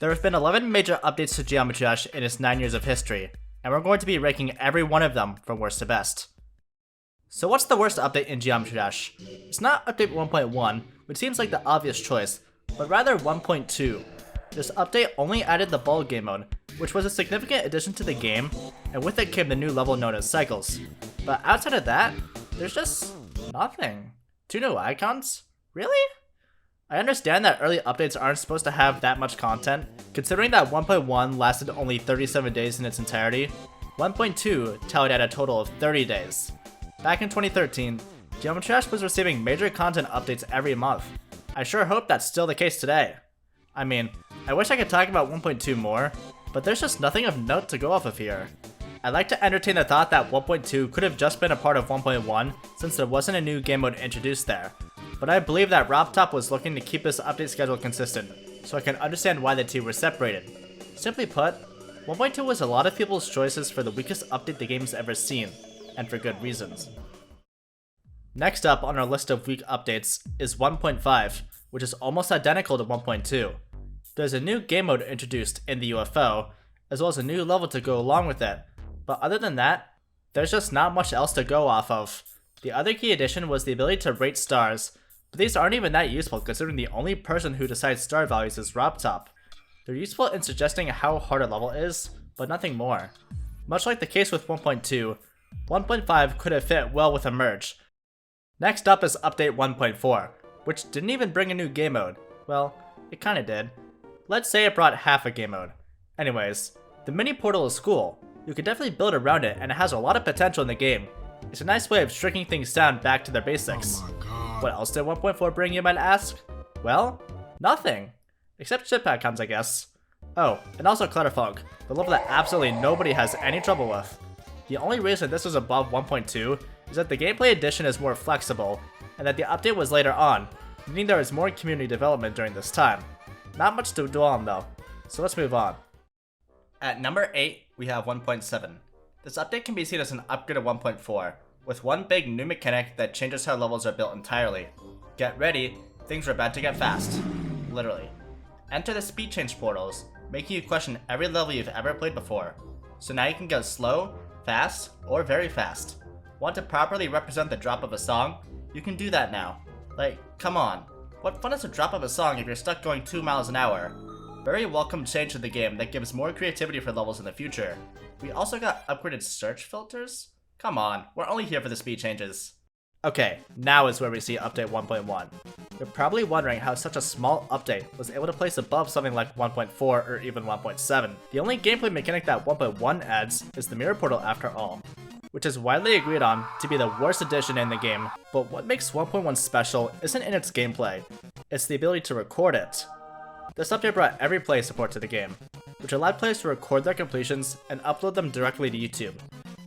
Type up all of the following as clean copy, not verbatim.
There have been 11 major updates to Geometry Dash in its 9 years of history, and we're going to be ranking every one of them from worst to best. So what's the worst update in Geometry Dash? It's not update 1.1, which seems like the obvious choice, but rather 1.2. This update only added the ball game mode, which was a significant addition to the game, and with it came the new level known as Cycles. But outside of that, there's just nothing. 2 new icons? Really? I understand that early updates aren't supposed to have that much content, considering that 1.1 lasted only 37 days in its entirety. 1.2 tallied at a total of 30 days. Back in 2013, Geometry Dash was receiving major content updates every month. I sure hope that's still the case today. I mean, I wish I could talk about 1.2 more, but there's just nothing of note to go off of here. I'd like to entertain the thought that 1.2 could have just been a part of 1.1 since there wasn't a new game mode introduced there, but I believe that RobTop was looking to keep this update schedule consistent, so I can understand why the two were separated. Simply put, 1.2 was a lot of people's choices for the weakest update the game's ever seen, and for good reasons. Next up on our list of weak updates is 1.5, which is almost identical to 1.2. There's a new game mode introduced in the UFO, as well as a new level to go along with it, but other than that, there's just not much else to go off of. The other key addition was the ability to rate stars, but these aren't even that useful considering the only person who decides star values is RobTop. They're useful in suggesting how hard a level is, but nothing more. Much like the case with 1.2, 1.5 could have fit well with a merge. Next up is update 1.4, which didn't even bring a new game mode. Well, it kinda did. Let's say it brought half a game mode. Anyways, the mini portal is cool. You can definitely build around it and it has a lot of potential in the game. It's a nice way of shrinking things down back to their basics. Oh my god. What else did 1.4 bring, you might ask? Well, nothing. Except ship comes, I guess. Oh, and also Clutterfunk, the level that absolutely nobody has any trouble with. The only reason this was above 1.2 is that the gameplay addition is more flexible, and that the update was later on, meaning there is more community development during this time. Not much to dwell on though, so let's move on. At number 8, we have 1.7. This update can be seen as an upgrade of 1.4, with one big new mechanic that changes how levels are built entirely. Get ready, things are about to get fast. Literally. Enter the speed change portals, making you question every level you've ever played before. So now you can go slow, fast, or very fast. Want to properly represent the drop of a song? You can do that now. Like, come on. What fun is a drop of a song if you're stuck going 2 miles an hour? Very welcome change to the game that gives more creativity for levels in the future. We also got upgraded search filters? Come on, we're only here for the speed changes. Okay, now is where we see update 1.1. You're probably wondering how such a small update was able to place above something like 1.4 or even 1.7. The only gameplay mechanic that 1.1 adds is the mirror portal after all, which is widely agreed on to be the worst addition in the game, but what makes 1.1 special isn't in its gameplay, it's the ability to record it. This update brought every play support to the game, which allowed players to record their completions and upload them directly to YouTube.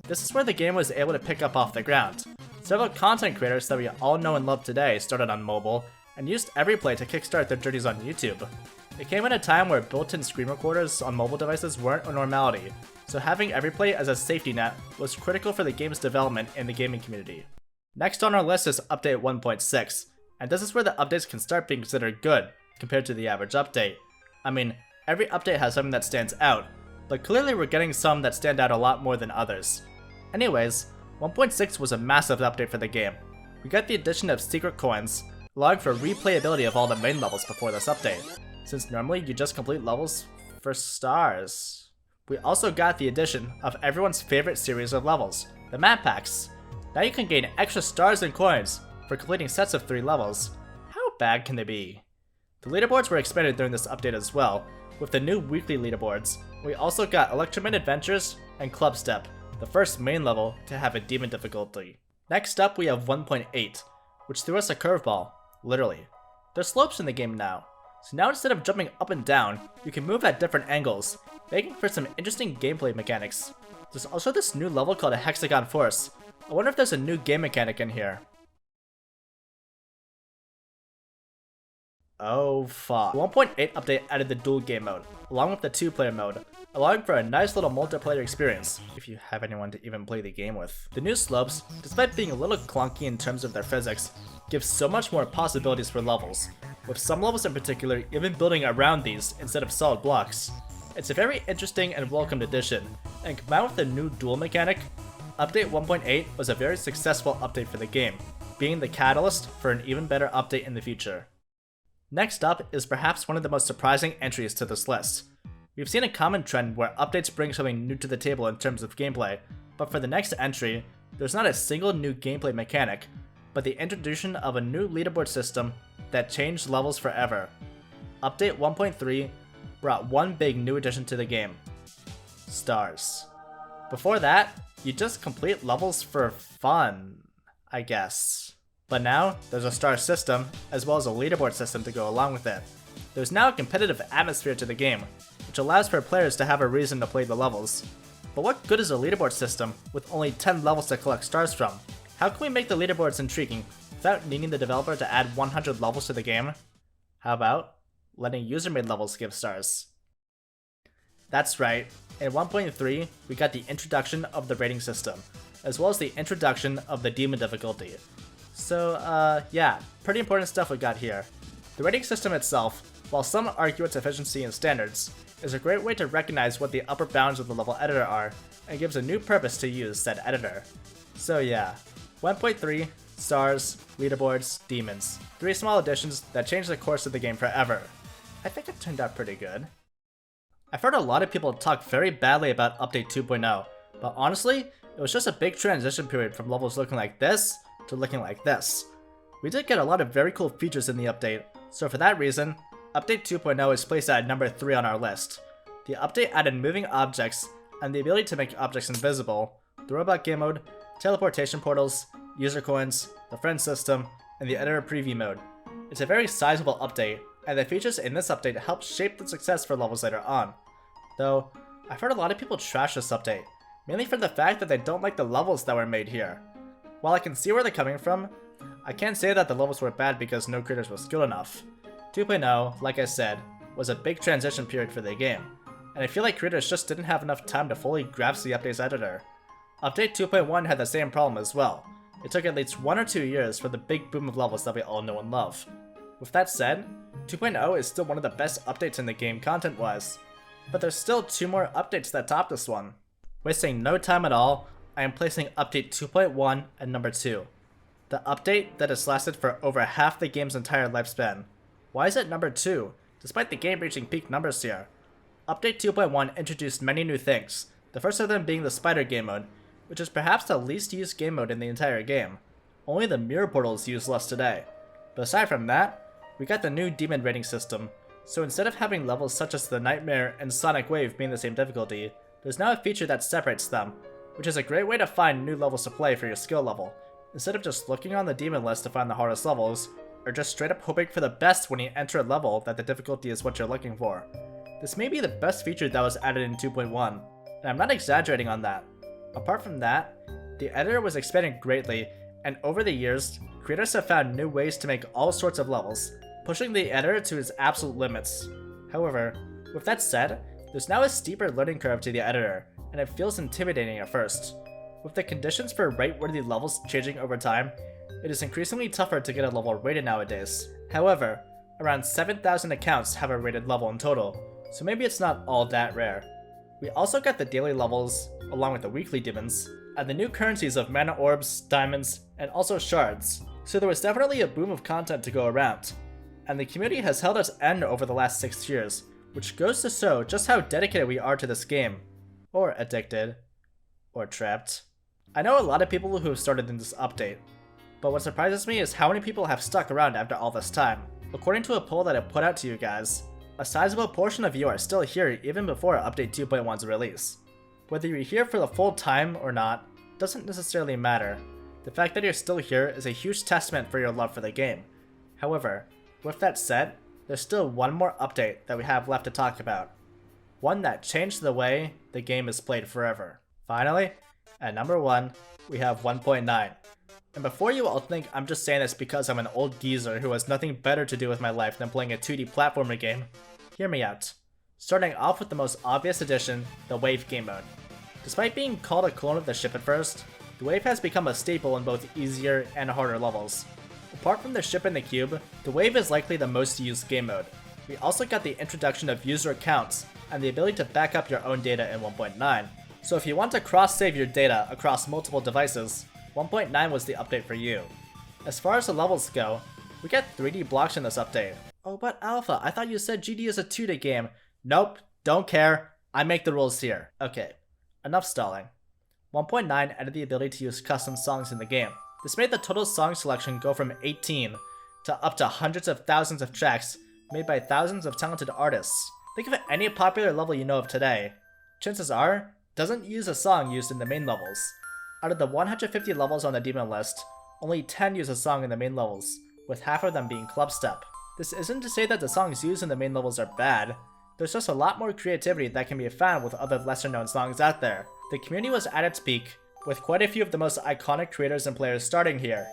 This is where the game was able to pick up off the ground. Several content creators that we all know and love today started on mobile, and used every play to kickstart their journeys on YouTube. It came at a time where built-in screen recorders on mobile devices weren't a normality, so having every play as a safety net was critical for the game's development in the gaming community. Next on our list is update 1.6, and this is where the updates can start being considered good compared to the average update. I mean, every update has something that stands out, but clearly we're getting some that stand out a lot more than others. Anyways, 1.6 was a massive update for the game. We got the addition of secret coins, allowing for replayability of all the main levels before this update, since normally you just complete levels for stars. We also got the addition of everyone's favorite series of levels, the map packs. Now you can gain extra stars and coins for completing sets of 3 levels. How bad can they be? The leaderboards were expanded during this update as well, with the new weekly leaderboards. We also got Electroman Adventures and Club Step, the first main level to have a demon difficulty. Next up we have 1.8, which threw us a curveball, literally. There's slopes in the game now, so now instead of jumping up and down, you can move at different angles, making for some interesting gameplay mechanics. There's also this new level called a Hexagon Force. I wonder if there's a new game mechanic in here. Oh fuck. The 1.8 update added the dual game mode, along with the 2-player mode, allowing for a nice little multiplayer experience, if you have anyone to even play the game with. The new slopes, despite being a little clunky in terms of their physics, give so much more possibilities for levels, with some levels in particular even building around these instead of solid blocks. It's a very interesting and welcomed addition, and combined with the new duel mechanic, Update 1.8 was a very successful update for the game, being the catalyst for an even better update in the future. Next up is perhaps one of the most surprising entries to this list. We've seen a common trend where updates bring something new to the table in terms of gameplay, but for the next entry, there's not a single new gameplay mechanic, but the introduction of a new leaderboard system that changed levels forever. Update 1.3 brought one big new addition to the game: stars. Before that, you just complete levels for fun, I guess. But now, there's a star system, as well as a leaderboard system to go along with it. There's now a competitive atmosphere to the game, which allows for players to have a reason to play the levels. But what good is a leaderboard system with only 10 levels to collect stars from? How can we make the leaderboards intriguing without needing the developer to add 100 levels to the game? How about letting user-made levels give stars? That's right, in 1.3 we got the introduction of the rating system, as well as the introduction of the demon difficulty. So yeah, pretty important stuff we got here. The rating system itself, while some argue its efficiency and standards, is a great way to recognize what the upper bounds of the level editor are, and gives a new purpose to use said editor. So yeah, 1.3, stars, leaderboards, demons. 3 small additions that change the course of the game forever. I think it turned out pretty good. I've heard a lot of people talk very badly about Update 2.0, but honestly, it was just a big transition period from levels looking like this to looking like this. We did get a lot of very cool features in the update, so for that reason, Update 2.0 is placed at number 3 on our list. The update added moving objects and the ability to make objects invisible, the robot game mode, teleportation portals, user coins, the friend system, and the editor preview mode. It's a very sizable update, and the features in this update help shape the success for levels later on. Though, I've heard a lot of people trash this update, mainly for the fact that they don't like the levels that were made here. While I can see where they're coming from, I can't say that the levels were bad because no creators were skilled enough. 2.0, like I said, was a big transition period for the game, and I feel like creators just didn't have enough time to fully grasp the update's editor. Update 2.1 had the same problem as well. It took at least 1 or 2 years for the big boom of levels that we all know and love. With that said, 2.0 is still one of the best updates in the game content-wise, but there's still 2 more updates that top this one. Wasting no time at all, I am placing Update 2.1 at number 2. The update that has lasted for over half the game's entire lifespan. Why is it number 2, despite the game reaching peak numbers here? Update 2.1 introduced many new things, the first of them being the spider game mode, which is perhaps the least used game mode in the entire game. Only the mirror portal is used less today. But aside from that, we got the new demon rating system, so instead of having levels such as the Nightmare and Sonic Wave being the same difficulty, there's now a feature that separates them, which is a great way to find new levels to play for your skill level, instead of just looking on the demon list to find the hardest levels, or just straight up hoping for the best when you enter a level that the difficulty is what you're looking for. This may be the best feature that was added in 2.1, and I'm not exaggerating on that. Apart from that, the editor was expanded greatly, and over the years, creators have found new ways to make all sorts of levels, pushing the editor to its absolute limits. However, with that said, there's now a steeper learning curve to the editor, and it feels intimidating at first. With the conditions for rate-worthy levels changing over time, it is increasingly tougher to get a level rated nowadays. However, around 7,000 accounts have a rated level in total, so maybe it's not all that rare. We also got the daily levels, along with the weekly demons, and the new currencies of mana orbs, diamonds, and also shards, so there was definitely a boom of content to go around. And the community has held its end over the last 6 years, which goes to show just how dedicated we are to this game. Or addicted. Or trapped. I know a lot of people who have started in this update, but what surprises me is how many people have stuck around after all this time. According to a poll that I put out to you guys, a sizable portion of you are still here even before Update 2.1's release. Whether you're here for the full time or not, doesn't necessarily matter. The fact that you're still here is a huge testament for your love for the game. However, with that said, there's still one more update that we have left to talk about. One that changed the way the game is played forever. Finally, at number 1, we have 1.9. And before you all think I'm just saying this because I'm an old geezer who has nothing better to do with my life than playing a 2D platformer game, hear me out. Starting off with the most obvious addition, the Wave game mode. Despite being called a clone of the ship at first, the Wave has become a staple in both easier and harder levels. Apart from the ship and the cube, the Wave is likely the most used game mode. We also got the introduction of user accounts and the ability to back up your own data in 1.9. So if you want to cross-save your data across multiple devices, 1.9 was the update for you. As far as the levels go, we get 3D blocks in this update. Oh, but Alpha, I thought you said GD is a 2D game. Nope, don't care. I make the rules here. Okay, enough stalling. 1.9 added the ability to use custom songs in the game. This made the total song selection go from 18 to up to hundreds of thousands of tracks made by thousands of talented artists. Think of any popular level you know of today. Chances are, it doesn't use a song used in the main levels. Out of the 150 levels on the demon list, only 10 use a song in the main levels, with half of them being clubstep. This isn't to say that the songs used in the main levels are bad, there's just a lot more creativity that can be found with other lesser known songs out there. The community was at its peak, with quite a few of the most iconic creators and players starting here.